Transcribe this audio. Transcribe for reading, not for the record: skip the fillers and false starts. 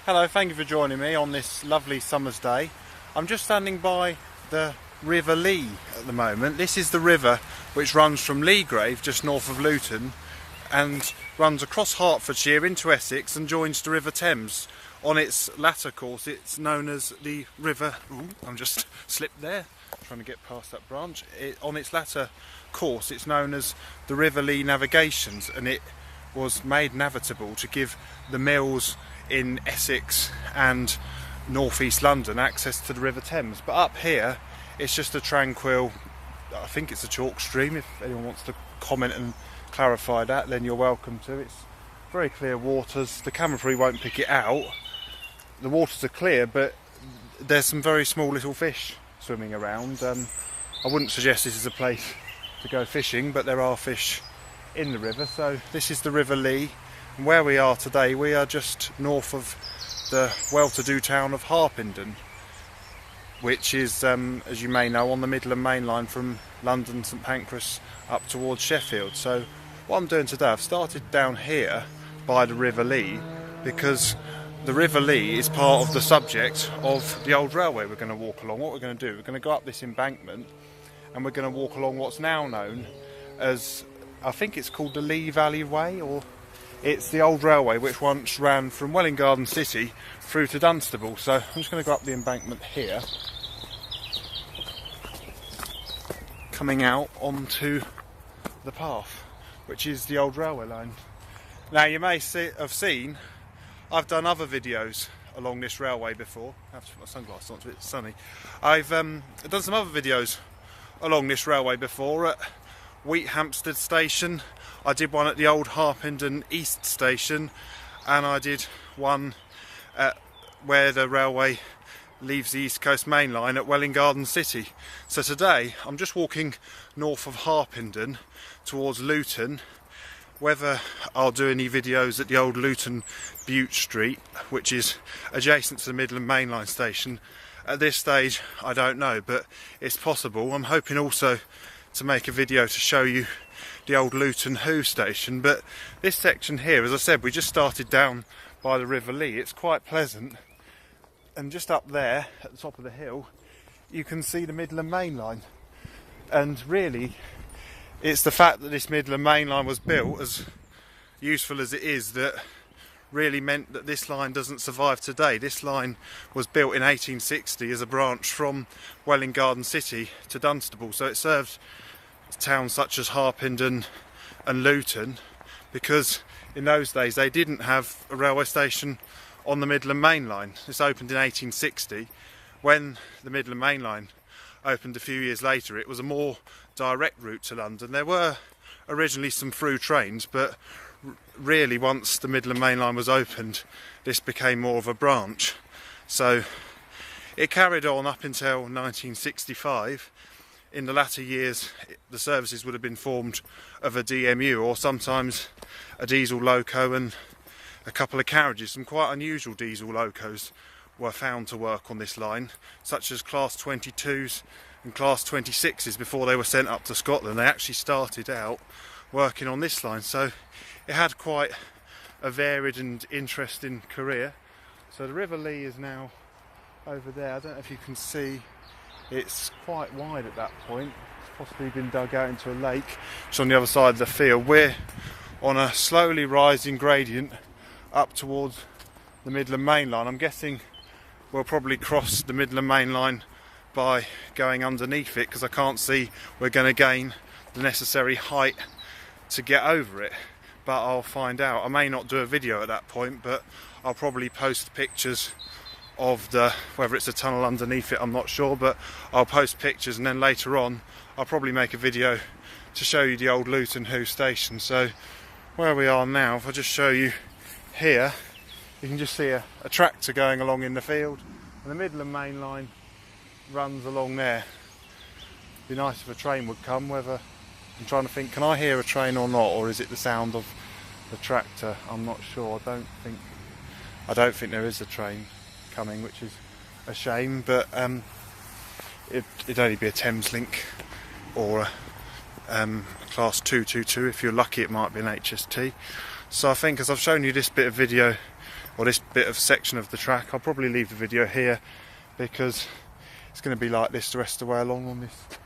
Hello, thank you for joining me on this lovely summer's day. I'm just standing by the River Lee at the moment. This is the river which runs from Leagrave, just north of Luton, and runs across Hertfordshire into Essex and joins the River Thames. On its latter course, it's known as the River... Ooh, I'm just slipped there, trying to get past that branch. On its latter course, it's known as the River Lee Navigations, and it was made navigable to give the mills in Essex and northeast London access to the River Thames. But up here it's just a tranquil, I think it's a chalk stream. If anyone wants to comment and clarify that, then you're welcome to. It's very clear waters. The camera probably won't pick it out. The waters are clear, but there's some very small little fish swimming around. I wouldn't suggest this is a place to go fishing, but there are fish in the river. So this is the River Lee. And where we are today, we are just north of the well-to-do town of Harpenden, which is, as you may know, on the Midland Main Line from London St Pancras up towards Sheffield. So what I'm doing today, I've started down here by the River Lee because the River Lee is part of the subject of the old railway we're going to walk along. What we're going to do, we're going to go up this embankment and we're going to walk along what's now known as, I think it's called the Lee Valley Way, or it's the old railway which once ran from Welwyn Garden City through to Dunstable. So I'm just going to go up the embankment here, coming out onto the path, which is the old railway line. Now you may have seen, I've done other videos along this railway before. I have to put my sunglasses on, it's a bit sunny. I've done some other videos along this railway before at Wheathampstead Station. I did one at the old Harpenden East Station, and I did one at where the railway leaves the East Coast Main Line at Welwyn Garden City. So today I'm just walking north of Harpenden towards Luton. Whether I'll do any videos at the old Luton Bute Street, which is adjacent to the Midland Main Line station, at this stage I don't know, but it's possible. I'm hoping also to make a video to show you the old Luton Hoo station. But this section here, as I said, we just started down by the River Lee. It's quite pleasant, and just up there at the top of the hill you can see the Midland Main Line. And really it's the fact that this Midland Main Line was built, as useful as it is, that really meant that this line doesn't survive today. This line was built in 1860 as a branch from Welwyn Garden City to Dunstable, so it served towns such as Harpenden and Luton, because in those days they didn't have a railway station on the Midland Main Line. This opened in 1860. When the Midland Main Line opened a few years later, it was a more direct route to London. There were originally some through trains, but really once the Midland Main Line was opened, this became more of a branch. So it carried on up until 1965. In the latter years, the services would have been formed of a DMU, or sometimes a diesel loco and a couple of carriages. Some quite unusual diesel locos were found to work on this line, such as Class 22s and Class 26s before they were sent up to Scotland. They actually started out working on this line, so it had quite a varied and interesting career. So the River Lee is now over there. I don't know if you can see, it's quite wide at that point. It's possibly been dug out into a lake. It's on the other side of the field. We're on a slowly rising gradient up towards the Midland Main Line. I'm guessing we'll probably cross the Midland Main Line by going underneath it, because I can't see we're going to gain the necessary height to get over it. But I'll find out. I may not do a video at that point, but I'll probably post pictures of whether it's a tunnel underneath it, I'm not sure, but I'll post pictures, and then later on I'll probably make a video to show you the old Luton Hoo station. So where we are now, if I just show you here, you can just see a tractor going along in the field, and the Midland Main Line runs along there. It'd be nice if a train would come. Whether, I'm trying to think, can I hear a train or not, or is it the sound of the tractor? I'm not sure. I don't think there is a train coming, which is a shame, but it'd only be a Thameslink or a Class 222. If you're lucky, it might be an HST. So I think, as I've shown you this bit of video or this bit of section of the track. I'll probably leave the video here because it's going to be like this the rest of the way along on this